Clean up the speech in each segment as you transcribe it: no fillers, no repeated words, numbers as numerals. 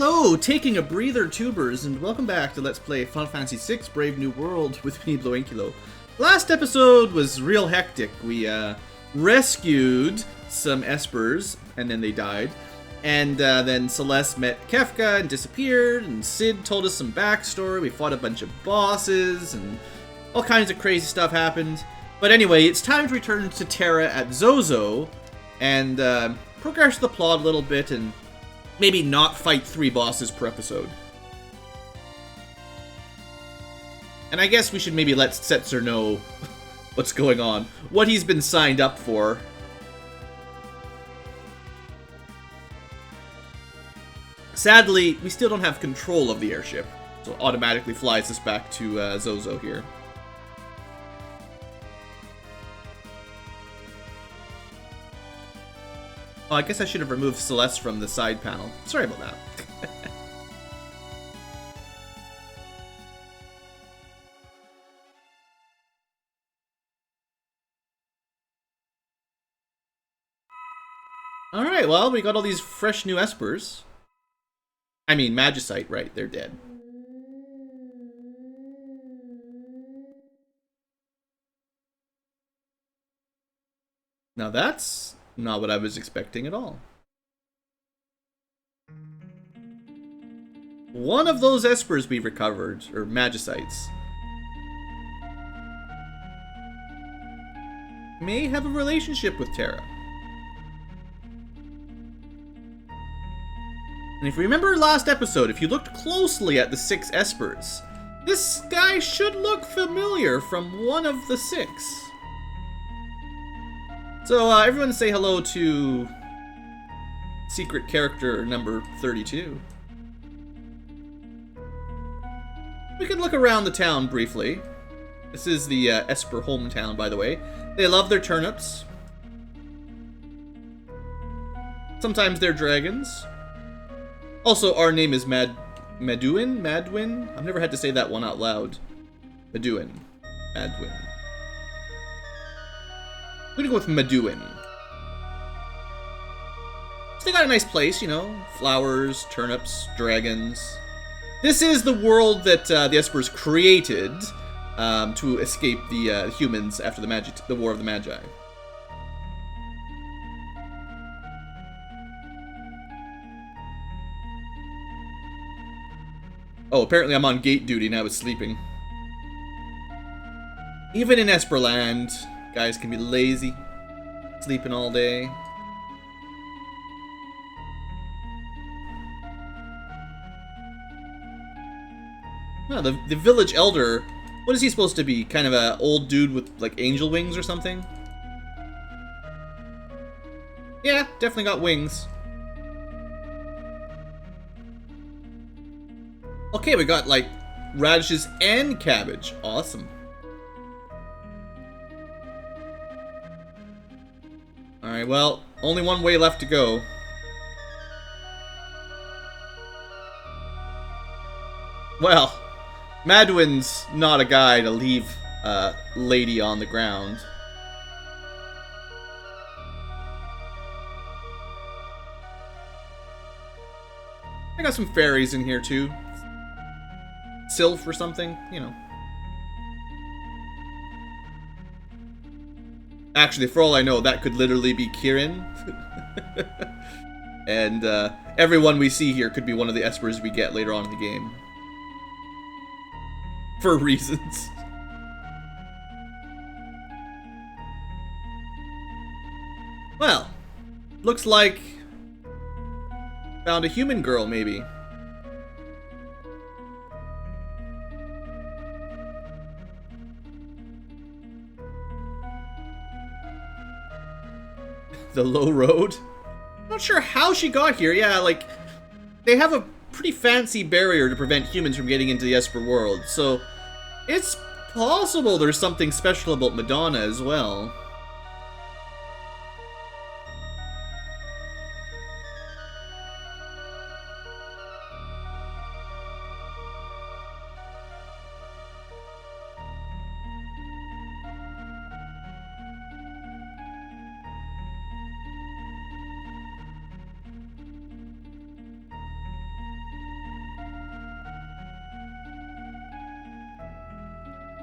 Hello, taking a breather, tubers, and welcome back to Let's Play Final Fantasy VI Brave New World with me, BlueAnkylo. Last episode was real hectic. We rescued some Espers, and then they died. And then Celeste met Kefka and disappeared, and Sid told us some backstory. We fought a bunch of bosses, and all kinds of crazy stuff happened. But anyway, it's time to return to Terra at Zozo, and progress the plot a little bit, and maybe not fight 3 bosses per episode. And I guess we should maybe let Setzer know what's going on, what he's been signed up for. Sadly, we still don't have control of the airship, so it automatically flies us back to Zozo here. Oh, I guess I should have removed Celeste from the side panel. Sorry about that. Alright, well, we got all these fresh new Espers. I mean, Magicite, right, they're dead. Now that's not what I was expecting at all. One of those Espers we recovered, or Magicites, may have a relationship with Terra. And if you remember last episode, if you looked closely at the 6 Espers, this guy should look familiar from one of the 6. So, everyone say hello to secret character number 32. We can look around the town briefly. This is the Esper hometown, by the way. They love their turnips. Sometimes they're dragons. Also, our name is Madwin? I've never had to say that one out loud. Madwin. I'm gonna go with Madwin. So they got a nice place, you know. Flowers, turnips, dragons. This is the world that the Espers created to escape the humans after the War of the Magi. Oh, apparently I'm on gate duty and I was sleeping. Even in Esperland, guys can be lazy, sleeping all day. Well, the village elder, what is he supposed to be? Kind of an old dude with, like, angel wings or something? Yeah, definitely got wings. Okay, we got, like, radishes and cabbage. Awesome. Alright, well, only one way left to go. Well, Madwin's not a guy to leave a lady on the ground. I got some fairies in here, too. Sylph or something, you know. Actually, for all I know, that could literally be Kirin. And everyone we see here could be one of the Espers we get later on in the game. For reasons. Well, looks like found a human girl, maybe. The low road? Not sure how she got here. Yeah, like, they have a pretty fancy barrier to prevent humans from getting into the Esper world, so it's possible there's something special about Madonna as well.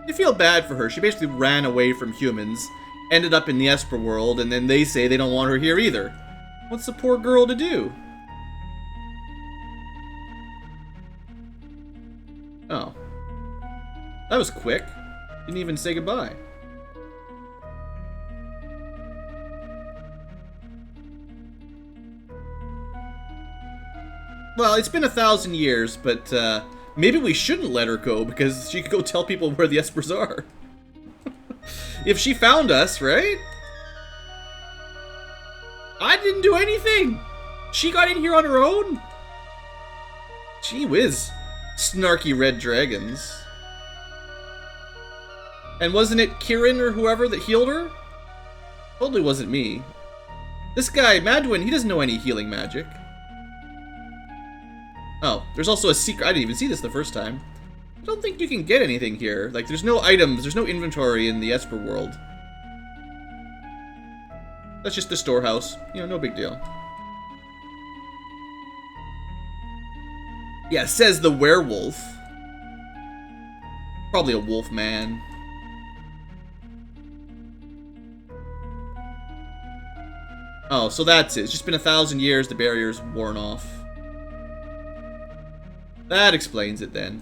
I feel bad for her. She basically ran away from humans, ended up in the Esper world, and then they say they don't want her here either. What's the poor girl to do? Oh. That was quick. Didn't even say goodbye. Well, it's been 1,000 years, but maybe we shouldn't let her go because she could go tell people where the Espers are. If she found us, right? I didn't do anything. She got in here on her own. Gee whiz. Snarky red dragons. And wasn't it Kieran or whoever that healed her? Totally wasn't me. This guy, Madwin, he doesn't know any healing magic. Oh, there's also a secret. I didn't even see this the first time. I don't think you can get anything here. Like, there's no items, there's no inventory in the Esper world. That's just the storehouse. You know, no big deal. Yeah, says the werewolf. Probably a wolf man. Oh, so that's it. It's just been 1,000 years, the barrier's worn off. That explains it then.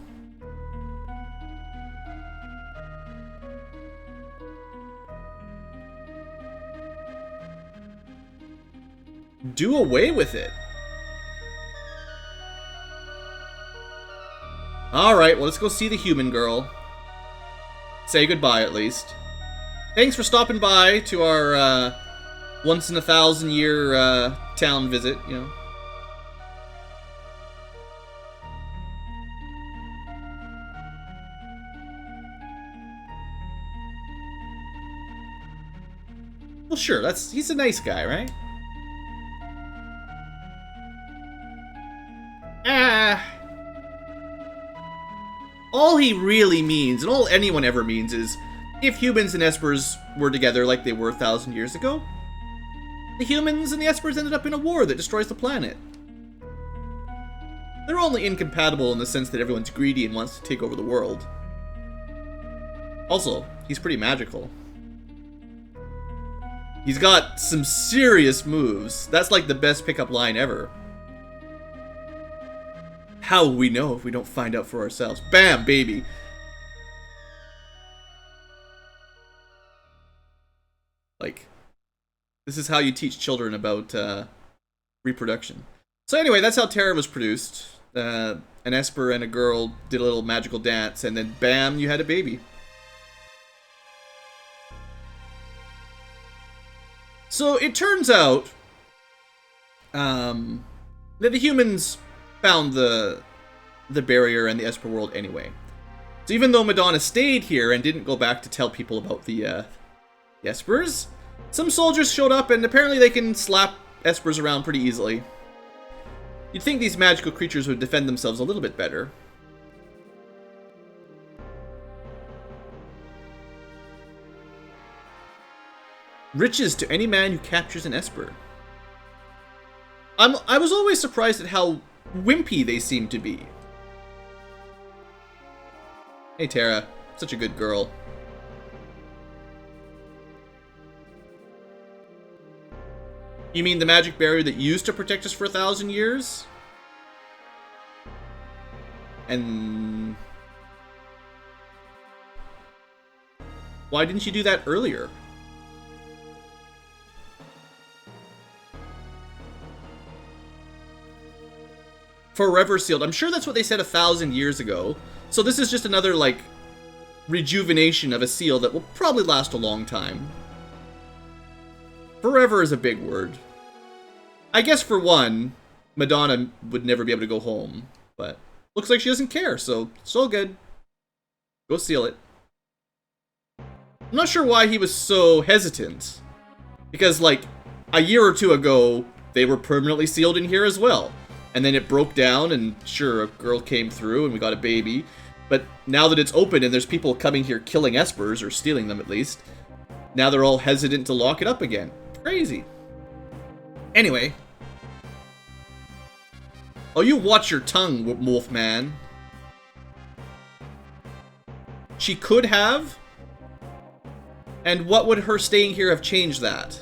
Do away with it. Alright, well, let's go see the human girl. Say goodbye, at least. Thanks for stopping by to our, once in 1,000 year, town visit, you know. Well, sure, he's a nice guy, right? All he really means, and all anyone ever means, is if humans and Espers were together like they were 1,000 years ago, the humans and the Espers ended up in a war that destroys the planet. They're only incompatible in the sense that everyone's greedy and wants to take over the world. Also, he's pretty magical. He's got some serious moves. That's like the best pickup line ever. How will we know if we don't find out for ourselves? Bam, baby. Like, this is how you teach children about reproduction. So anyway, that's how Terra was produced. An Esper and a girl did a little magical dance, and then bam, you had a baby. So it turns out that the humans found the barrier and the Esper world anyway. So even though Madonna stayed here and didn't go back to tell people about the Espers, some soldiers showed up and apparently they can slap Espers around pretty easily. You'd think these magical creatures would defend themselves a little bit better. Riches to any man who captures an Esper. I was always surprised at how wimpy they seem to be. Hey Terra, such a good girl. You mean the magic barrier that used to protect us for 1,000 years? And why didn't you do that earlier? Forever sealed. I'm sure that's what they said 1,000 years ago. So this is just another, like, rejuvenation of a seal that will probably last a long time. Forever is a big word. I guess for one, Madonna would never be able to go home. But looks like she doesn't care, so it's all good. Go seal it. I'm not sure why he was so hesitant. Because, like, a year or two ago, they were permanently sealed in here as well. And then it broke down, and sure, a girl came through, and we got a baby. But now that it's open, and there's people coming here killing Espers, or stealing them at least, now they're all hesitant to lock it up again. Crazy. Anyway. Oh, you watch your tongue, Wolfman. she could have? And what would her staying here have changed that?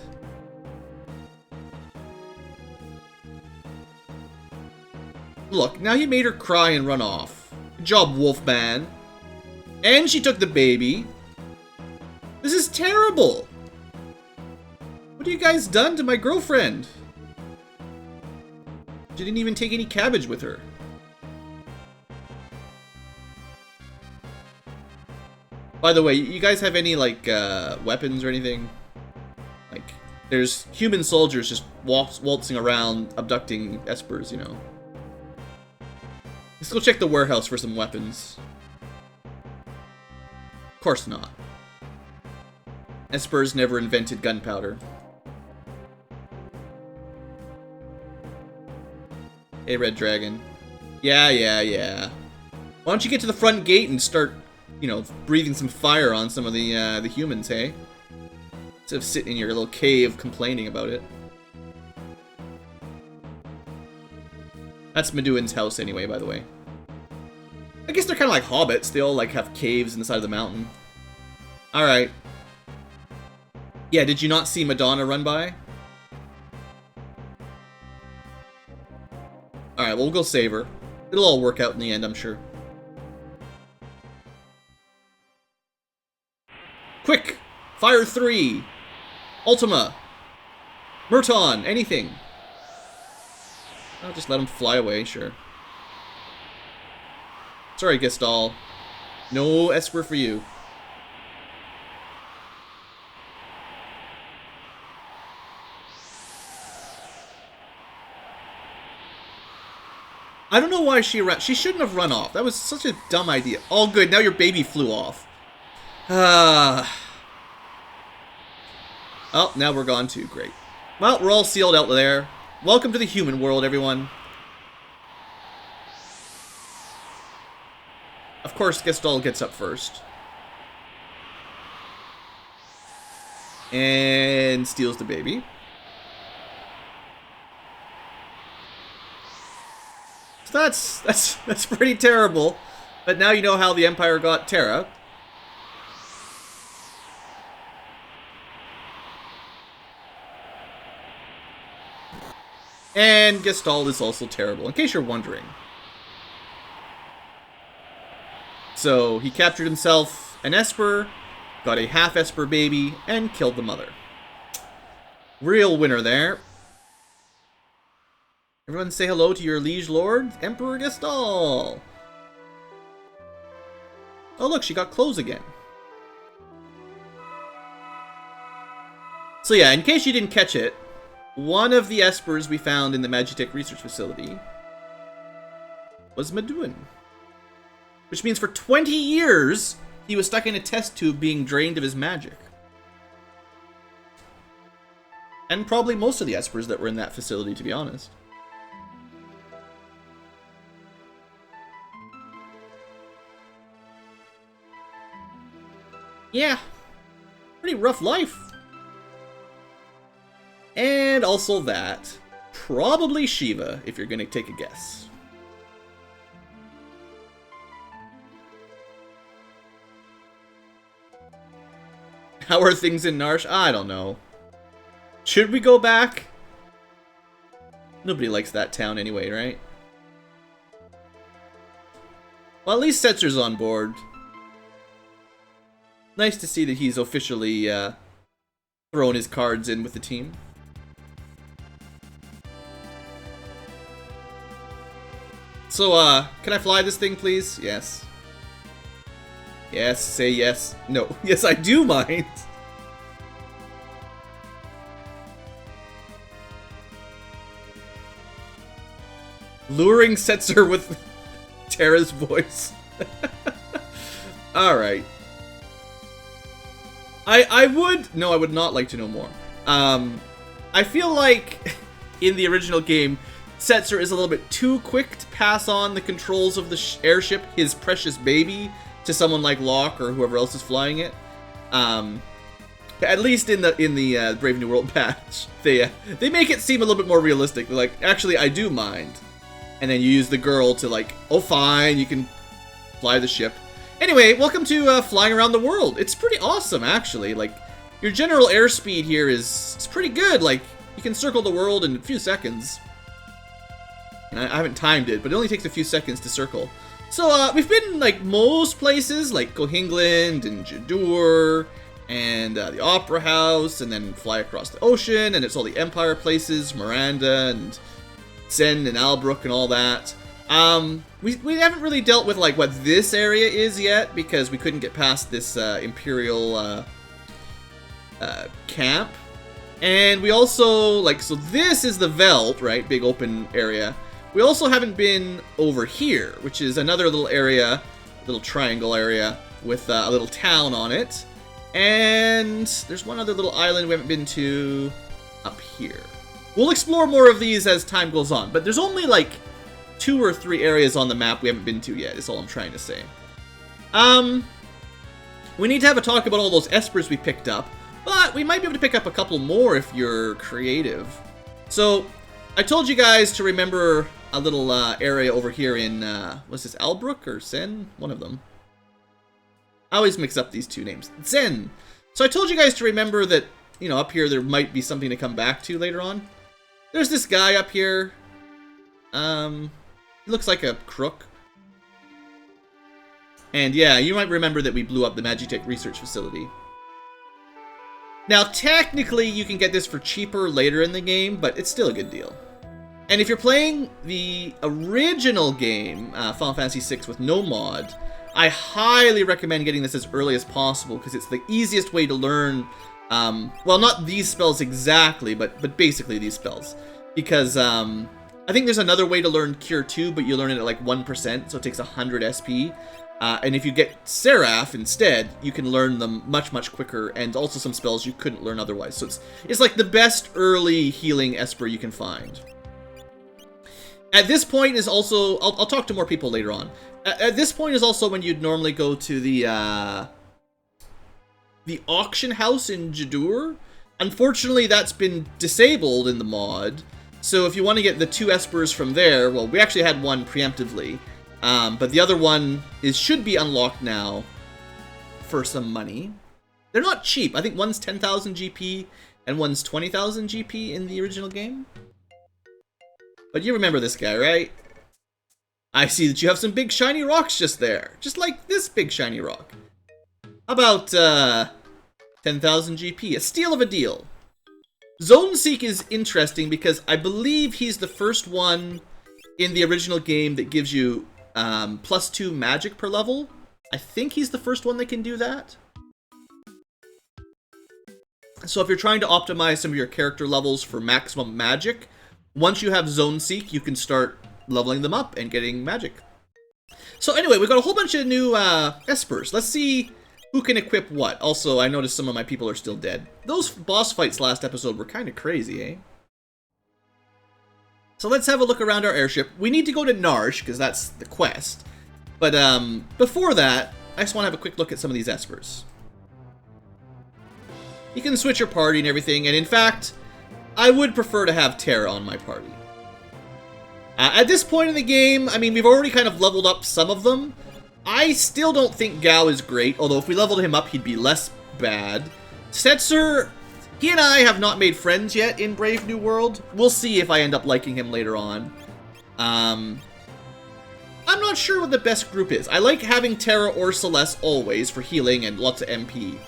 Look, now he made her cry and run off. Good job, Wolfman. And she took the baby. This is terrible. What have you guys done to my girlfriend? She didn't even take any cabbage with her. By the way, you guys have any, like, weapons or anything? Like, there's human soldiers just waltzing around, abducting Espers, you know. Let's go check the warehouse for some weapons. Of course not. Espers never invented gunpowder. Hey, Red Dragon. Yeah. Why don't you get to the front gate and start, you know, breathing some fire on some of the humans, hey? Instead of sitting in your little cave complaining about it. That's Meduin's house anyway, by the way. I guess they're kind of like hobbits. They all, like, have caves inside of the mountain. Alright. Yeah, did you not see Madonna run by? Alright, well, we'll go save her. It'll all work out in the end, I'm sure. Quick! Fire 3! Ultima! Murton! Anything! I'll just let him fly away, sure. Sorry, Gestalt. No Esper for you. I don't know why she ran. She shouldn't have run off. That was such a dumb idea. All good. Now your baby flew off. Oh, now we're gone too. Great. Well, we're all sealed out there. Welcome to the human world, everyone. Of course, Gestalt gets up first. And steals the baby. So that's pretty terrible. But now you know how the Empire got Terra. And Gestalt is also terrible, in case you're wondering. So, he captured himself an Esper, got a half-Esper baby, and killed the mother. Real winner there. Everyone say hello to your liege lord, Emperor Gestalt. Oh look, she got clothes again. So yeah, in case you didn't catch it, one of the Espers we found in the Magitech research facility was Meduin. Which means for 20 years, he was stuck in a test tube being drained of his magic. And probably most of the Espers that were in that facility, to be honest. Yeah, pretty rough life. And also that, probably Shiva, if you're gonna take a guess. How are things in Narshe? I don't know. Should we go back? Nobody likes that town anyway, right? Well, at least Setzer's on board. Nice to see that he's officially thrown his cards in with the team. So, can I fly this thing, please? Yes. Yes, say yes. No. Yes, I do mind. Luring Setzer with Terra's voice. Alright. I would... No, I would not like to know more. I feel like in the original game, Setzer is a little bit too quick to pass on the controls of the airship, his precious baby, to someone like Locke or whoever else is flying it. At least in the Brave New World patch, they make it seem a little bit more realistic. They're like, actually, I do mind. And then you use the girl to like, oh fine, you can fly the ship. Anyway, welcome to flying around the world. It's pretty awesome, actually. Like, your general airspeed here is pretty good. Like, you can circle the world in a few seconds. And I haven't timed it, but it only takes a few seconds to circle. So, we've been, like, most places, like Kohingland and Jadur, and the Opera House, and then fly across the ocean, and it's all the Empire places, Miranda, and Zen, and Albrook, and all that. We haven't really dealt with, like, what this area is yet, because we couldn't get past this, Imperial, camp. And we also, like, so this is the Veld, right? Big open area. We also haven't been over here, which is another little area, little triangle area, with a little town on it. And there's one other little island we haven't been to up here. We'll explore more of these as time goes on, but there's only, like, 2 or 3 areas on the map we haven't been to yet, is all I'm trying to say. We need to have a talk about all those Espers we picked up, but we might be able to pick up a couple more if you're creative. So, I told you guys to remember a little area over here in, what's this, Albrook or Zen? One of them. I always mix up these two names. Zen! So I told you guys to remember that, you know, up here there might be something to come back to later on. There's this guy up here. He looks like a crook. And yeah, you might remember that we blew up the Magitech research facility. Now, technically, you can get this for cheaper later in the game, but it's still a good deal. And if you're playing the original game, Final Fantasy VI, with no mod, I highly recommend getting this as early as possible, because it's the easiest way to learn, well, not these spells exactly, but basically these spells. Because, I think there's another way to learn Cure 2, but you learn it at like 1%, so it takes 100 SP. And if you get Seraph instead, you can learn them much, much quicker, and also some spells you couldn't learn otherwise. So it's like the best early healing Esper you can find. At this point is also, I'll talk to more people later on. At this point is also when you'd normally go to the auction house in Jadur. Unfortunately, that's been disabled in the mod. So if you want to get the 2 Espers from there, well, we actually had one preemptively. But the other one should be unlocked now for some money. They're not cheap. I think one's 10,000 GP and one's 20,000 GP in the original game. But you remember this guy, right? I see that you have some big shiny rocks just there. Just like this big shiny rock. How about 10,000 GP? A steal of a deal. Zone Seek is interesting because I believe he's the first one in the original game that gives you +2 magic per level. I think he's the first one that can do that. So if you're trying to optimize some of your character levels for maximum magic, once you have Zone Seek, you can start leveling them up and getting magic. So anyway, we've got a whole bunch of new Espers. Let's see who can equip what. Also, I noticed some of my people are still dead. Those boss fights last episode were kind of crazy, eh? So let's have a look around our airship. We need to go to Narshe, because that's the quest. But before that, I just want to have a quick look at some of these Espers. You can switch your party and everything, and in fact, I would prefer to have Terra on my party. At this point in the game, I mean, we've already kind of leveled up some of them. I still don't think Gao is great, although if we leveled him up, he'd be less bad. Setzer, he and I have not made friends yet in Brave New World. We'll see if I end up liking him later on. I'm not sure what the best group is. I like having Terra or Celeste always for healing and lots of MP.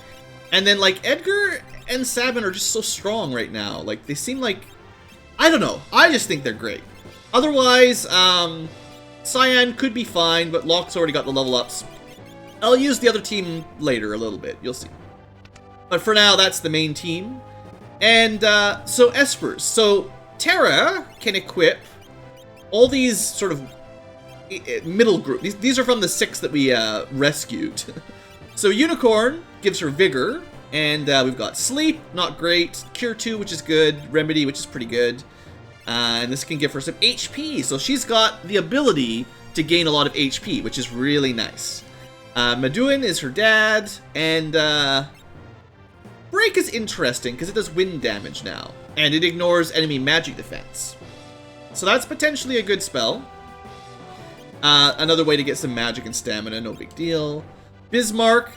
And then, like, Edgar and Sabin are just so strong right now. Like, they seem like... I don't know. I just think they're great. Otherwise, Cyan could be fine, but Locke's already got the level ups. I'll use the other team later a little bit. You'll see. But for now, that's the main team. And, so Espers. So, Terra can equip all these sort of middle group. These are from the 6 that we rescued. So Unicorn gives her Vigor, and we've got Sleep, not great, Cure 2, which is good, Remedy, which is pretty good, and this can give her some HP, so she's got the ability to gain a lot of HP, which is really nice. Meduin is her dad, and Break is interesting, because it does wind damage now, and it ignores enemy magic defense. So that's potentially a good spell. Another way to get some magic and stamina, no big deal. Bismarck,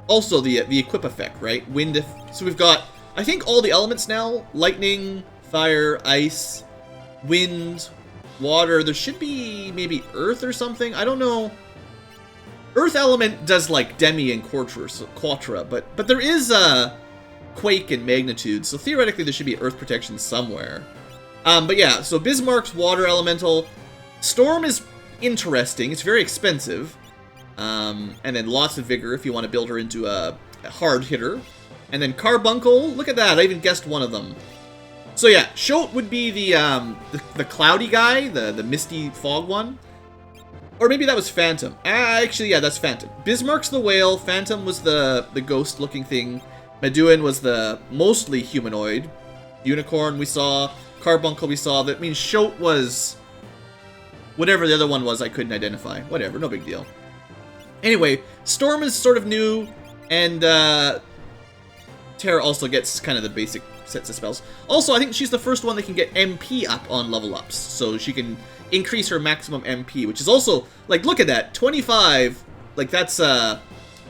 also the equip effect, right? Wind. So we've got, I think, all the elements now. Lightning, fire, ice, wind, water. There should be maybe earth or something. I don't know. Earth element does like demi and quatra, but there is a quake and magnitude, so theoretically there should be earth protection somewhere. But yeah, so Bismarck's water elemental. Storm is interesting. It's very expensive. And then lots of vigor if you want to build her into a hard hitter. And then Carbuncle. Look at that. I even guessed one of them. So yeah, Shoat would be the cloudy guy, the misty fog one. Or maybe that was Phantom. Actually, yeah, that's Phantom. Bismarck's the whale. Phantom was the ghost-looking thing. Meduin was the mostly humanoid. Unicorn we saw. Carbuncle we saw. That means Shoat was whatever the other one was I couldn't identify. Whatever, no big deal. Anyway, Storm is sort of new, and Terra also gets kind of the basic sets of spells. Also, I think she's the first one that can get MP up on level ups, so she can increase her maximum MP, which is also, like, look at that, 25, like, that's a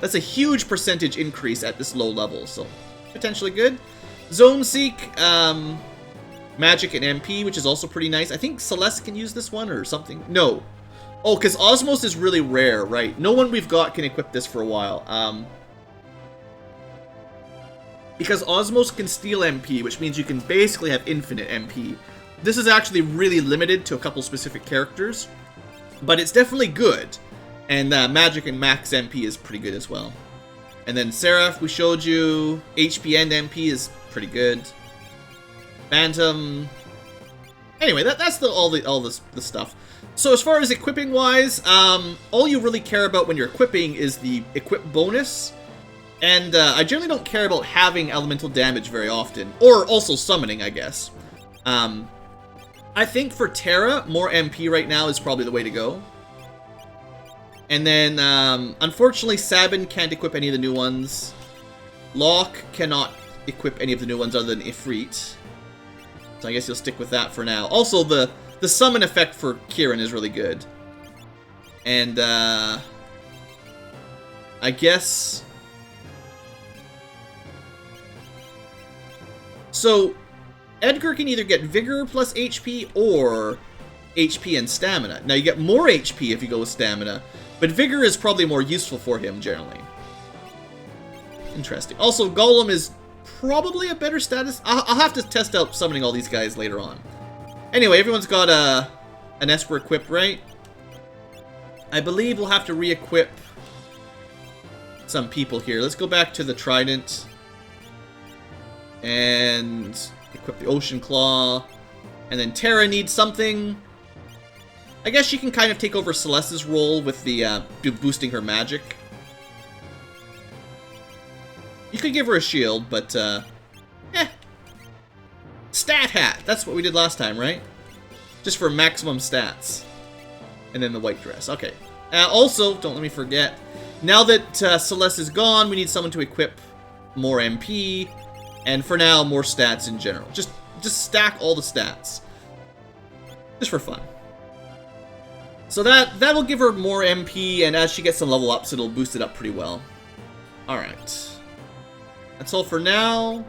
huge percentage increase at this low level, so potentially good. Zone Seek, Magic and MP, which is also pretty nice. I think Celeste can use this one or something. No. Oh, because Osmos is really rare, right? No one we've got can equip this for a while. Because Osmos can steal MP, which means you can basically have infinite MP. This is actually really limited to a couple specific characters, but it's definitely good. And Magic and Max MP is pretty good as well. And then Seraph, we showed you. HP and MP is pretty good. Phantom. Anyway, that's all the stuff. So as far as equipping wise, all you really care about when you're equipping is the equip bonus. And I generally don't care about having elemental damage very often, or also summoning, I guess. I think for Terra, more MP right now is probably the way to go. And then, unfortunately, Sabin can't equip any of the new ones. Locke cannot equip any of the new ones other than Ifrit. So I guess you'll stick with that for now. Also, the summon effect for Kieran is really good. And, I guess... So, Edgar can either get Vigor plus HP or HP and Stamina. Now, you get more HP if you go with Stamina, but Vigor is probably more useful for him, generally. Interesting. Also, Golem is probably a better status. I'll have to test out summoning all these guys later on. Anyway, everyone's got an Esper equipped, right? I believe we'll have to re-equip some people here. Let's go back to the Trident and equip the Ocean Claw. And then Terra needs something. I guess she can kind of take over Celeste's role with the boosting her magic. You could give her a shield, but Stat Hat! That's what we did last time, right? Just for maximum stats. And then the white dress. Okay. Also, don't let me forget, now that Celeste is gone, we need someone to equip more MP. And for now, more stats in general. Just stack all the stats. Just for fun. So that'll give her more MP, and as she gets some level ups, it'll boost it up pretty well. Alright. That's all for now.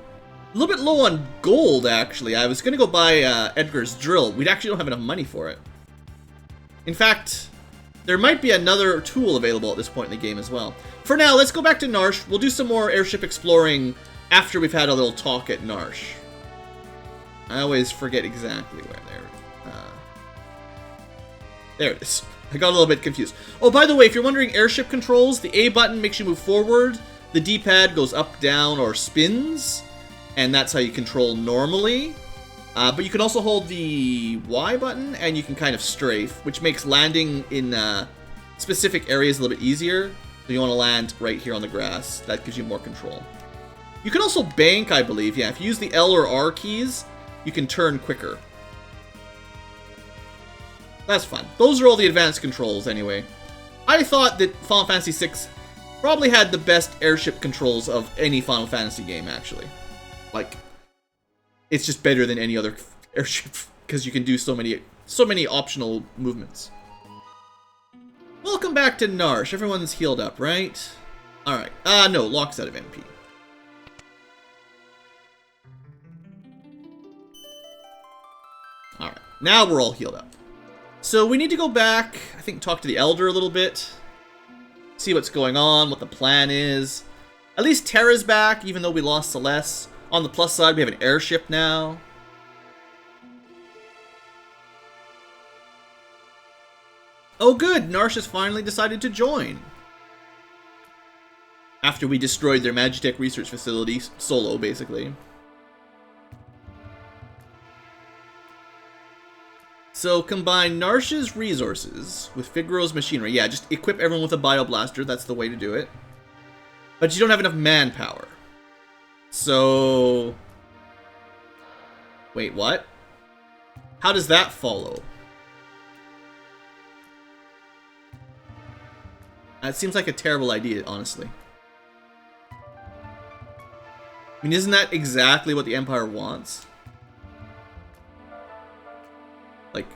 A little bit low on gold, actually. I was going to go buy Edgar's drill. We actually don't have enough money for it. In fact, there might be another tool available at this point in the game as well. For now, let's go back to Narshe. We'll do some more airship exploring after we've had a little talk at Narshe. I always forget exactly where they're... there it is. I got a little bit confused. Oh, by the way, if you're wondering airship controls, the A button makes you move forward, the D-pad goes up, down, or spins, and that's how you control normally. But you can also hold the Y button, and you can kind of strafe, which makes landing in specific areas a little bit easier. So you want to land right here on the grass. That gives you more control. You can also bank, I believe. Yeah, if you use the L or R keys, you can turn quicker. That's fun. Those are all the advanced controls, anyway. I thought that Final Fantasy VI probably had the best airship controls of any Final Fantasy game, actually. Like, it's just better than any other airship, because you can do so many optional movements. Welcome back to Narshe. Everyone's healed up, right? Alright. No, Locke's out of MP. Alright. Now we're all healed up. So we need to go back, I think, talk to the Elder a little bit. See what's going on, what the plan is. At least Terra's back, even though we lost Celeste. On the plus side, we have an airship now. Oh good, Narshe has finally decided to join. After we destroyed their Magitech research facility, solo, basically. So combine Narshe's resources with Figaro's machinery. Yeah, just equip everyone with a bioblaster, that's the way to do it. But you don't have enough manpower. So... Wait, what? How does that follow? That seems like a terrible idea, honestly. I mean, isn't that exactly what the Empire wants? Like,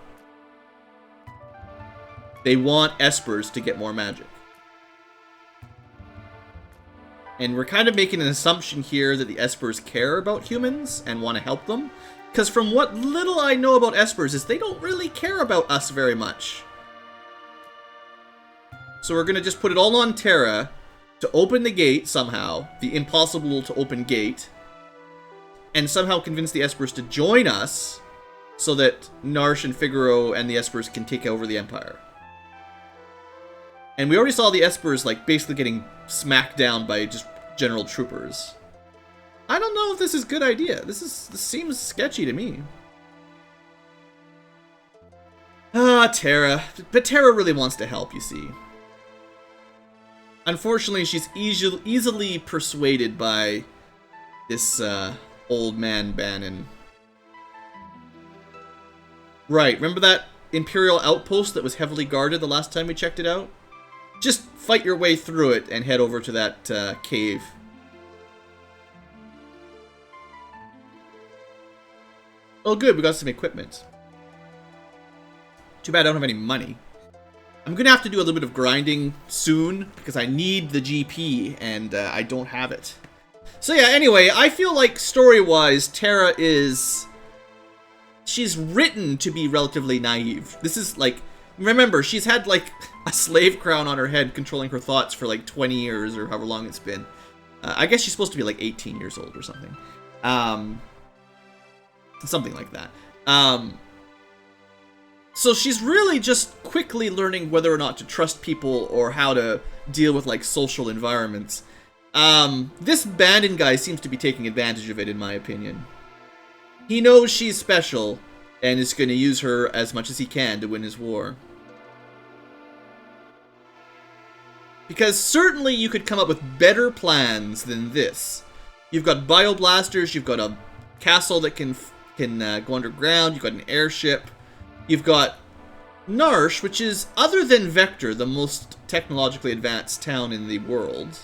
they want Espers to get more magic. And we're kind of making an assumption here that the Espers care about humans and want to help them. Because from what little I know about Espers is they don't really care about us very much. So we're going to just put it all on Terra to open the gate somehow, the impossible to open gate, and somehow convince the Espers to join us so that Narshe and Figaro and the Espers can take over the Empire. And we already saw the Espers like basically getting smacked down by just general troopers. I don't know if this is a good idea. This seems sketchy to me. Ah, Terra. But Terra really wants to help, you see. Unfortunately, she's easily persuaded by this old man Bannon. Right, remember that Imperial outpost that was heavily guarded the last time we checked it out? Just fight your way through it and head over to that cave. Oh good, we got some equipment. Too bad I don't have any money. I'm gonna have to do a little bit of grinding soon because I need the GP and I don't have it. So yeah, anyway, I feel like story-wise, Terra is... She's written to be relatively naive. This is like... Remember, she's had like a slave crown on her head controlling her thoughts for like 20 years or however long it's been. I guess she's supposed to be like 18 years old or something. Something like that. So she's really just quickly learning whether or not to trust people or how to deal with like social environments. This Bandon guy seems to be taking advantage of it, in my opinion. He knows she's special and is going to use her as much as he can to win his war. Because certainly you could come up with better plans than this. You've got bioblasters, you've got a castle that can go underground, you've got an airship. You've got Narshe, which is, other than Vector, the most technologically advanced town in the world.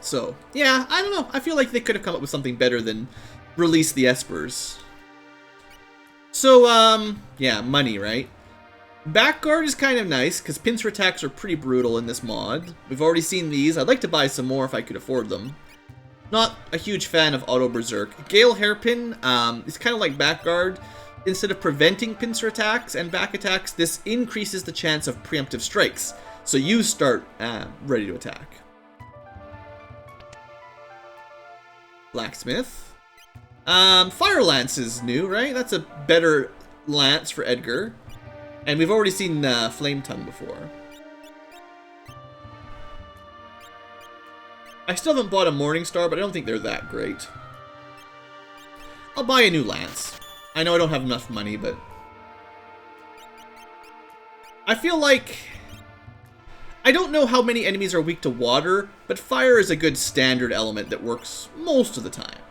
So, yeah, I don't know. I feel like they could have come up with something better than release the Espers. So, yeah, money, right? Backguard is kind of nice, because pincer attacks are pretty brutal in this mod. We've already seen these. I'd like to buy some more if I could afford them. Not a huge fan of Auto Berserk. Gale Hairpin is kind of like Backguard. Instead of preventing pincer attacks and back attacks, this increases the chance of preemptive strikes. So you start ready to attack. Blacksmith. Fire Lance is new, right? That's a better lance for Edgar. And we've already seen Flame Tongue before. I still haven't bought a Morningstar, but I don't think they're that great. I'll buy a new lance. I know I don't have enough money, but... I feel like... I don't know how many enemies are weak to water, but fire is a good standard element that works most of the time.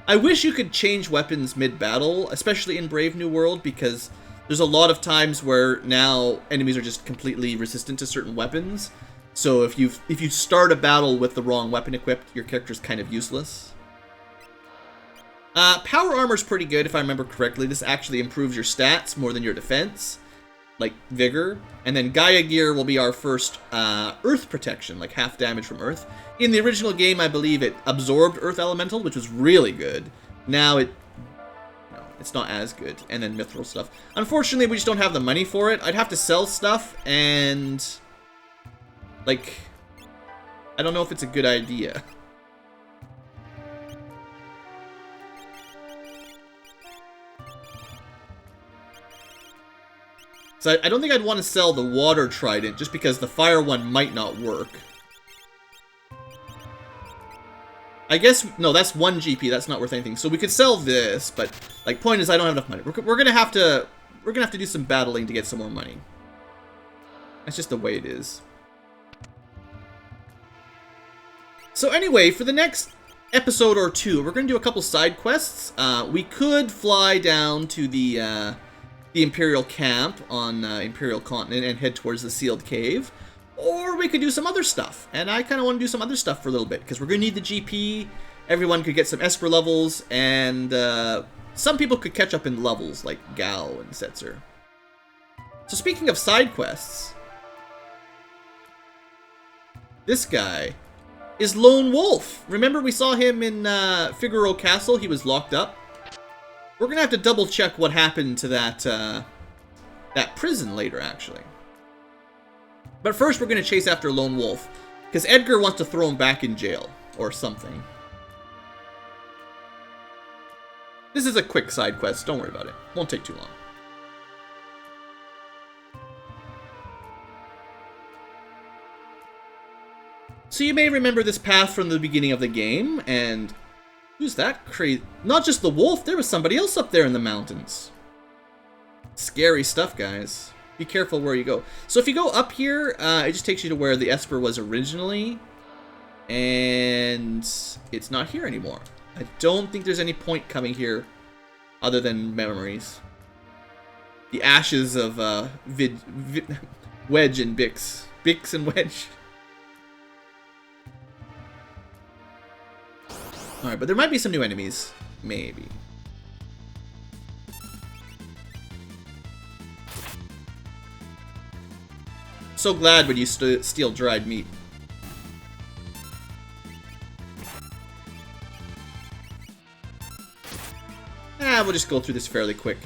I wish you could change weapons mid-battle, especially in Brave New World, because there's a lot of times where now enemies are just completely resistant to certain weapons. So if you start a battle with the wrong weapon equipped, your character's kind of useless. Power armor's pretty good if I remember correctly. This actually improves your stats more than your defense. like Vigor, and then Gaia Gear will be our first Earth protection, like half damage from Earth. In the original game, I believe it absorbed Earth Elemental, which was really good. Now it's not as good. And then Mithril stuff. Unfortunately, we just don't have the money for it. I'd have to sell stuff, and like, I don't know if it's a good idea. So I don't think I'd want to sell the Water Trident, just because the Fire one might not work. I guess, no, that's 1 GP, that's not worth anything. So we could sell this, but, like, point is I don't have enough money. We're gonna have to do some battling to get some more money. That's just the way it is. So anyway, for the next episode or two, we're gonna do a couple side quests. We could fly down to the Imperial camp on Imperial Continent and head towards the Sealed Cave. Or we could do some other stuff. And I kind of want to do some other stuff for a little bit, because we're going to need the GP. Everyone could get some Esper levels, and some people could catch up in levels, like Gal and Setzer. So speaking of side quests, this guy is Lone Wolf. Remember we saw him in Figaro Castle? He was locked up. We're going to have to double check what happened to that prison later, actually. But first we're going to chase after Lone Wolf, because Edgar wants to throw him back in jail, or something. This is a quick side quest, don't worry about it. Won't take too long. So you may remember this path from the beginning of the game, and who's that crazy? Not just the wolf, there was somebody else up there in the mountains. Scary stuff, guys. Be careful where you go. So if you go up here, it just takes you to where the Esper was originally. And it's not here anymore. I don't think there's any point coming here other than memories. The ashes of Wedge and Bix. Bix and Wedge. Alright, but there might be some new enemies. Maybe. So glad when you steal dried meat. We'll just go through this fairly quick.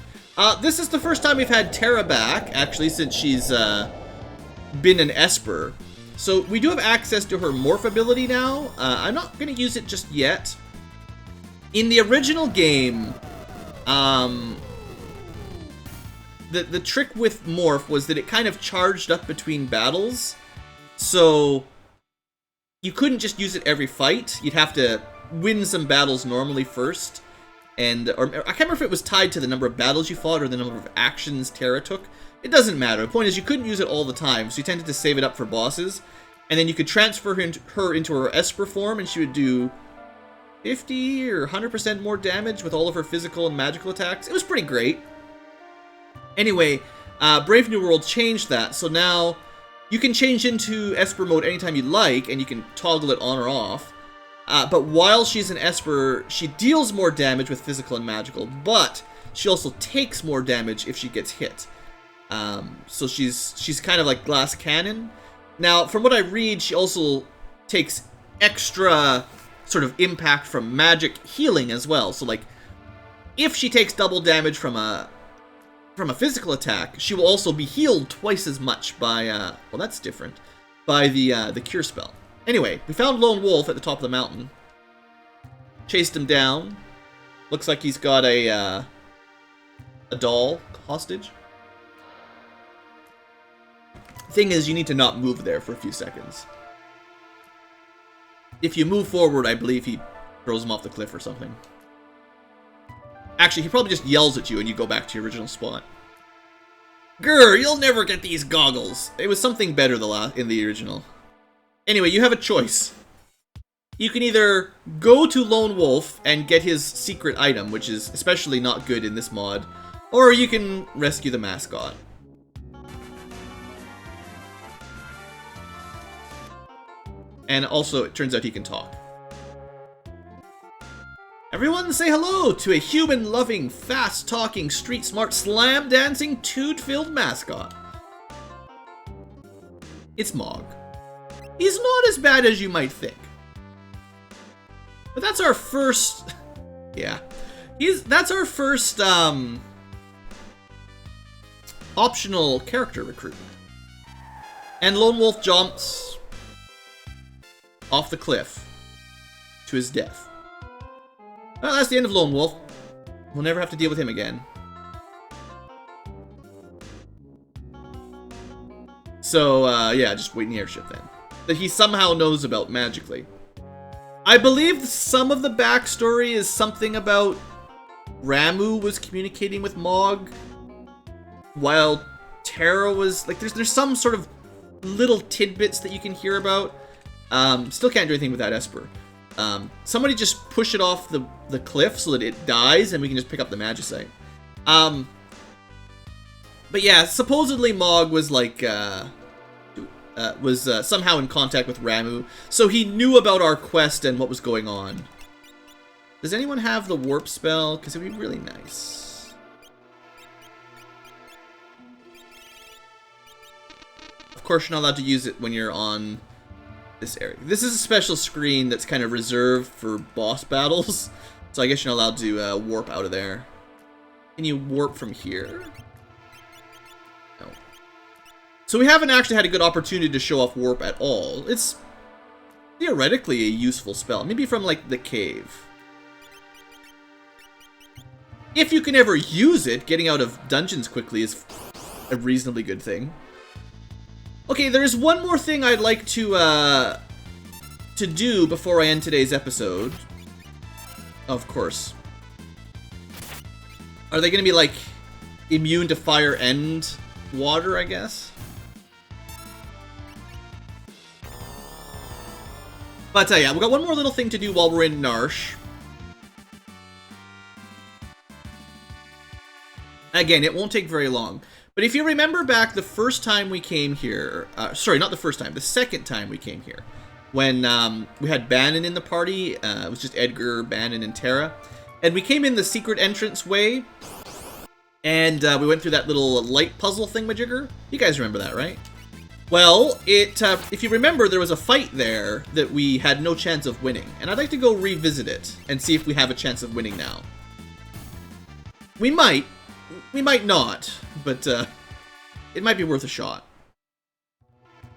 This is the first time we've had Terra back, actually, since she's been an Esper. So we do have access to her morph ability now. I'm not going to use it just yet. In the original game, the trick with morph was that it kind of charged up between battles, so you couldn't just use it every fight. You'd have to win some battles normally first, or I can't remember if it was tied to the number of battles you fought or the number of actions Terra took. It doesn't matter. The point is you couldn't use it all the time, so you tended to save it up for bosses, and then you could transfer her into her Esper form, and she would do 50 or 100% more damage with all of her physical and magical attacks. It was pretty great. Anyway, Brave New World changed that, so now you can change into Esper mode anytime you like, and you can toggle it on or off. But while she's an Esper, she deals more damage with physical and magical, but she also takes more damage if she gets hit. So she's kind of like Glass Cannon. Now, from what I read, she also takes extra sort of impact from magic healing as well. So, like, if she takes double damage from a physical attack, she will also be healed twice as much by, well, that's different, by the cure spell. Anyway, we found Lone Wolf at the top of the mountain. Chased him down. Looks like he's got a doll hostage. Thing is, you need to not move there for a few seconds. If you move forward, I believe he throws him off the cliff or something. Actually, he probably just yells at you and you go back to your original spot. Grr, you'll never get these goggles. It was something better in the original. Anyway, you have a choice. You can either go to Lone Wolf and get his secret item, which is especially not good in this mod, or you can rescue the mascot. And also, it turns out he can talk. Everyone say hello to a human-loving, fast-talking, street-smart, slam-dancing, toot-filled mascot. It's Mog. He's not as bad as you might think. But that's our first... yeah. That's our first, optional character recruitment. And Lone Wolf jumps off the cliff to his death. Well, that's the end of Lone Wolf. We'll never have to deal with him again. So, yeah, just wait in the airship then. That he somehow knows about magically. I believe some of the backstory is something about Ramu was communicating with Mog while Terra was... like, there's some sort of little tidbits that you can hear about. Still can't do anything with that Esper. Somebody just push it off the cliff so that it dies and we can just pick up the Magicite. But yeah, supposedly Mog was like, somehow in contact with Ramu, so he knew about our quest and what was going on. Does anyone have the warp spell? Because it would be really nice. Of course, you're not allowed to use it when you're on this area. This is a special screen that's kind of reserved for boss battles, so I guess you're not allowed to warp out of there. Can you warp from here? No. So we haven't actually had a good opportunity to show off warp at all. It's theoretically a useful spell. Maybe from, like, the cave. If you can ever use it, getting out of dungeons quickly is a reasonably good thing. Okay, there's one more thing I'd like to do before I end today's episode. Of course. Are they going to be, like, immune to fire and water, I guess? But, yeah, we've got one more little thing to do while we're in Narshe. Again, it won't take very long. But if you remember back the first time we came here... sorry, not the first time. The second time we came here. When we had Bannon in the party. It was just Edgar, Bannon, and Terra. And we came in the secret entrance way. And we went through that little light puzzle thingamajigger. You guys remember that, right? Well, if you remember, there was a fight there that we had no chance of winning. And I'd like to go revisit it and see if we have a chance of winning now. We might. We might not, but it might be worth a shot.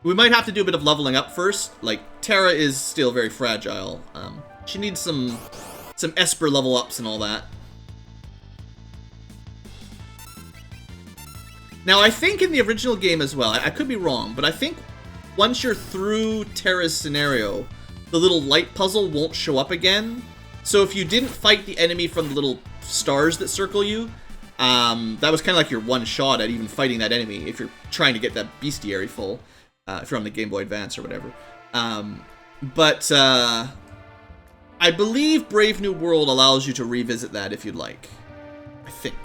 We might have to do a bit of leveling up first. Like, Terra is still very fragile. She needs some Esper level ups and all that. Now, I think in the original game as well, I could be wrong, but I think once you're through Terra's scenario, the little light puzzle won't show up again. So if you didn't fight the enemy from the little stars that circle you, that was kind of like your one shot at even fighting that enemy if you're trying to get that bestiary full, if you're on the Game Boy Advance or whatever. But I believe Brave New World allows you to revisit that if you'd like. I think.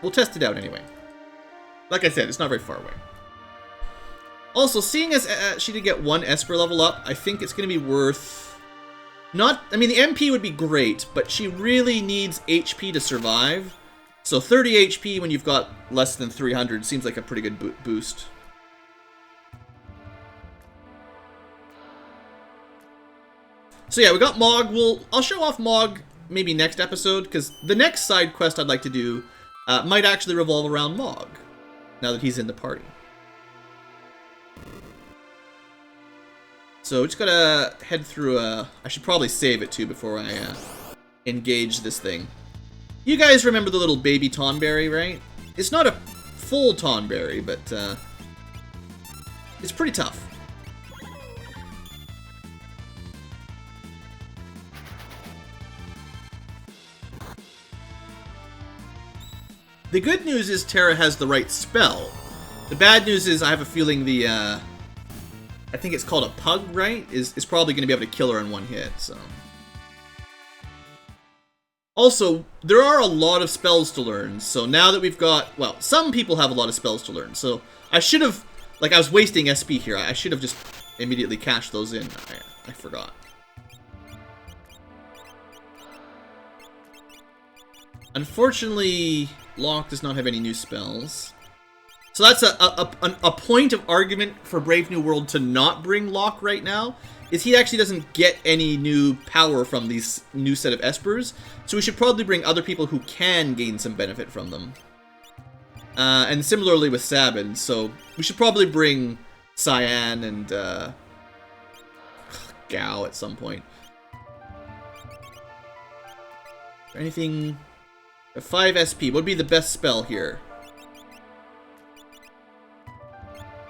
We'll test it out anyway. Like I said, it's not very far away. Also, seeing as she did get one Esper level up, I think it's going to be worth... I mean, the MP would be great, but she really needs HP to survive. So 30 HP when you've got less than 300 seems like a pretty good boost. So yeah, we got Mog. I'll show off Mog maybe next episode, because the next side quest I'd like to do might actually revolve around Mog, now that he's in the party. So we just gotta head through I should probably save it too before I engage this thing. You guys remember the little baby Tonberry, right? It's not a full Tonberry, but it's pretty tough. The good news is Terra has the right spell. The bad news is I have a feeling the, I think it's called a Pug, right? Is probably going to be able to kill her in one hit, so... Also, there are a lot of spells to learn, so now that we've got... Well, some people have a lot of spells to learn, so I should have... Like, I was wasting SP here. I should have just immediately cashed those in. I forgot. Unfortunately, Locke does not have any new spells. So that's a point of argument for Brave New World to not bring Locke right now, is he actually doesn't get any new power from these new set of Espers, so we should probably bring other people who can gain some benefit from them. And similarly with Sabin, so we should probably bring Cyan and Gao at some point. Anything... 5 SP, what would be the best spell here?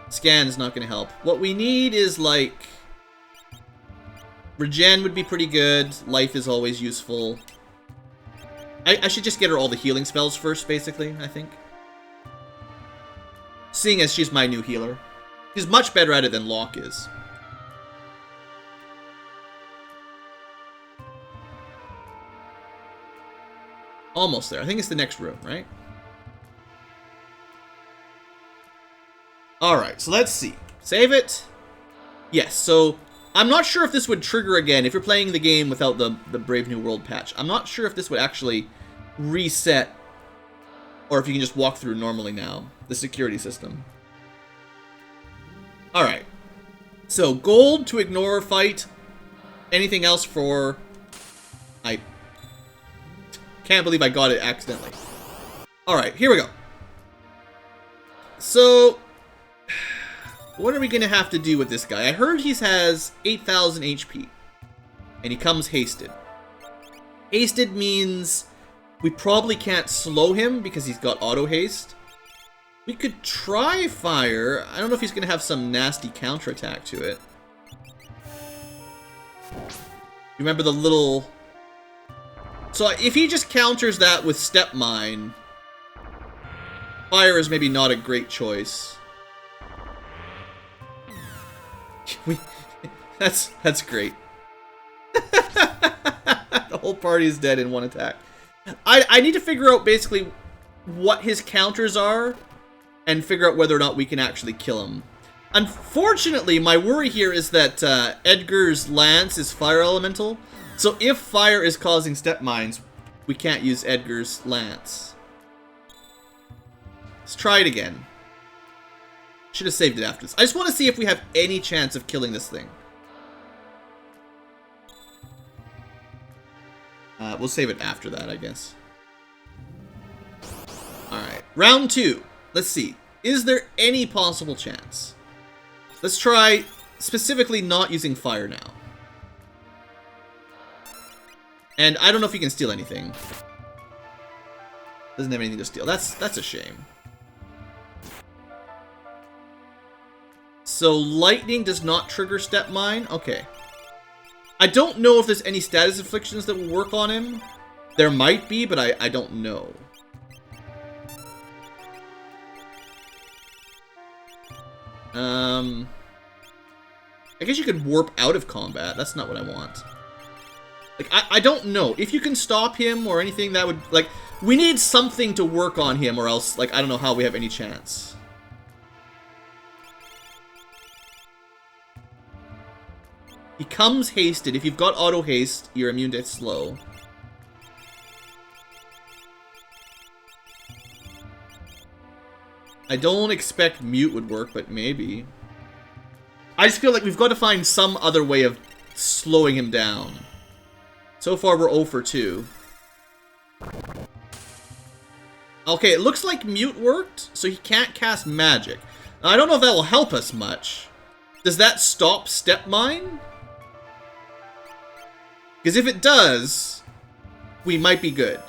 Scan is not going to help. What we need is, like... Regen would be pretty good. Life is always useful. I should just get her all the healing spells first, basically, I think. Seeing as she's my new healer. She's much better at it than Locke is. Almost there. I think it's the next room, right? Alright, so let's see. Save it. Yes, so I'm not sure if this would trigger again if you're playing the game without the Brave New World patch. I'm not sure if this would actually reset or if you can just walk through normally now, the security system. Alright. So, gold to ignore fight. Anything else for... I can't believe I got it accidentally. Alright, here we go. So, what are we going to have to do with this guy? I heard he has 8,000 HP. And he comes hasted. Hasted means we probably can't slow him because he's got auto haste. We could try fire. I don't know if he's going to have some nasty counterattack to it. Remember the little... So if he just counters that with Step Mine, fire is maybe not a great choice. That's great. The whole party is dead in one attack. I need to figure out basically what his counters are and figure out whether or not we can actually kill him. Unfortunately, my worry here is that Edgar's lance is fire elemental. So if fire is causing step mines, we can't use Edgar's lance. Let's try it again. Should have saved it after this. I just want to see if we have any chance of killing this thing. We'll save it after that, I guess. Alright, round 2. Let's see. Is there any possible chance? Let's try specifically not using fire now. And I don't know if he can steal anything. Doesn't have anything to steal. That's a shame. So lightning does not trigger step mine? Okay. I don't know if there's any status afflictions that will work on him. There might be, but I don't know. I guess you could warp out of combat. That's not what I want. Like, I don't know. If you can stop him or anything, that would... Like, we need something to work on him or else, like, I don't know how we have any chance. He comes hasted. If you've got auto haste, you're immune to slow. I don't expect mute would work, but maybe. I just feel like we've got to find some other way of slowing him down. So far, we're 0 for 2. Okay, it looks like mute worked, so he can't cast magic. Now, I don't know if that will help us much. Does that stop step mine? Because if it does, we might be good.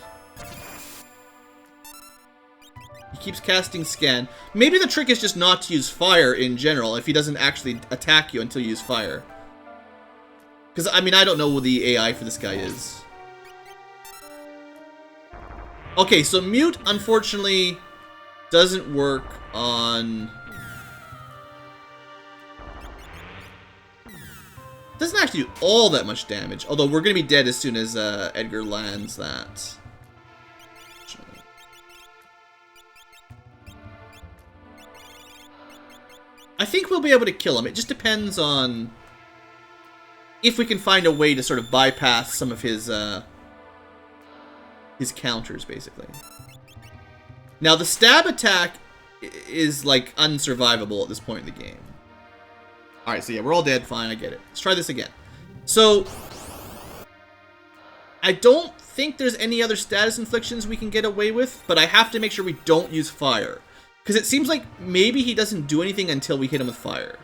He keeps casting scan. Maybe the trick is just not to use fire in general if he doesn't actually attack you until you use fire. Because, I mean, I don't know what the AI for this guy is. Okay, so mute, unfortunately, doesn't work on... Doesn't actually do all that much damage. Although, we're going to be dead as soon as Edgar lands that. I think we'll be able to kill him. It just depends on... if we can find a way to sort of bypass some of his counters, basically. Now, the stab attack is like unsurvivable at this point in the game. Alright, so yeah, we're all dead. Fine, I get it. Let's try this again. So, I don't think there's any other status inflictions we can get away with, but I have to make sure we don't use fire. Because it seems like maybe he doesn't do anything until we hit him with fire.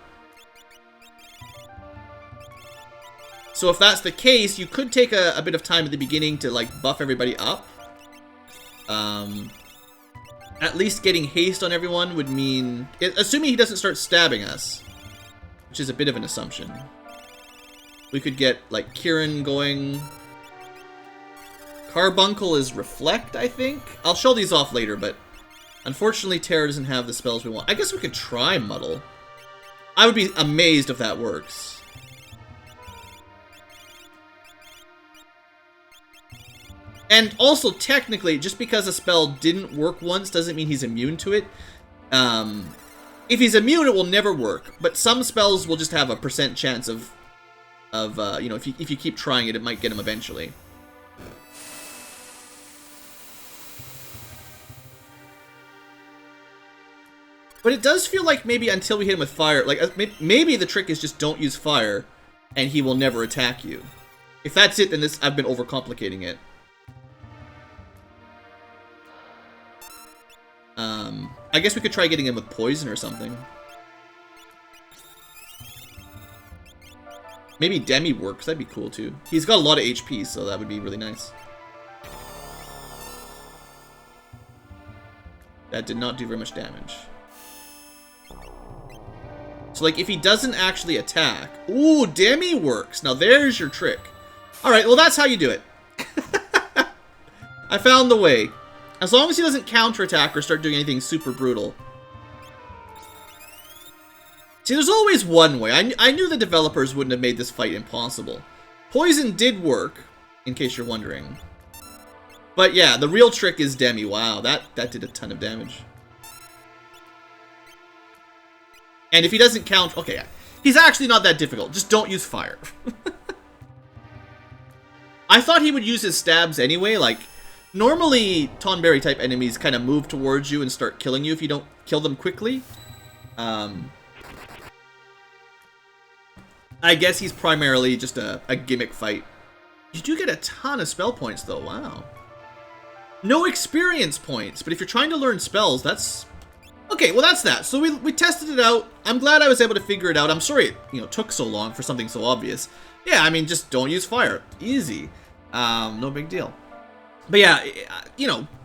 So if that's the case, you could take a bit of time at the beginning to like buff everybody up. At least getting haste on everyone would mean... Assuming he doesn't start stabbing us, which is a bit of an assumption. We could get like Kieran going. Carbuncle is Reflect, I think. I'll show these off later, but unfortunately Terra doesn't have the spells we want. I guess we could try Muddle. I would be amazed if that works. And also, technically, just because a spell didn't work once doesn't mean he's immune to it. If he's immune, it will never work. But some spells will just have a % chance of you know, if you keep trying it, it might get him eventually. But it does feel like maybe until we hit him with fire, like maybe the trick is just don't use fire, and he will never attack you. If that's it, then I've been overcomplicating it. I guess we could try getting him with poison or something. Maybe Demi works, that'd be cool too. He's got a lot of HP, so that would be really nice. That did not do very much damage. So like if he doesn't actually attack... Ooh, Demi works! Now there's your trick. Alright, well that's how you do it. I found the way. As long as he doesn't counterattack or start doing anything super brutal. See, there's always one way. I knew the developers wouldn't have made this fight impossible. Poison did work, in case you're wondering. But yeah, the real trick is Demi. Wow, that did a ton of damage. And if he doesn't count... Okay, he's actually not that difficult. Just don't use fire. I thought he would use his stabs anyway, like... Normally, Tonberry type enemies kind of move towards you and start killing you if you don't kill them quickly. I guess he's primarily just a gimmick fight. You do get a ton of spell points though, wow. No experience points, but if you're trying to learn spells, that's... Okay, well that's that. So we tested it out. I'm glad I was able to figure it out. I'm sorry it took so long for something so obvious. Yeah, I mean, just don't use fire. Easy. No big deal. But yeah,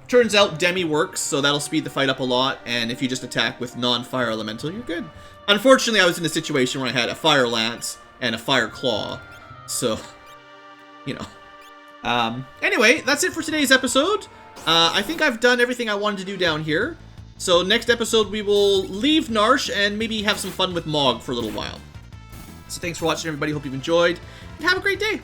turns out Demi works, so that'll speed the fight up a lot, and if you just attack with non-fire elemental, you're good. Unfortunately, I was in a situation where I had a fire lance and a fire claw, so, Anyway, that's it for today's episode. I think I've done everything I wanted to do down here. So next episode, we will leave Narshe and maybe have some fun with Mog for a little while. So thanks for watching, everybody. Hope you've enjoyed, and have a great day.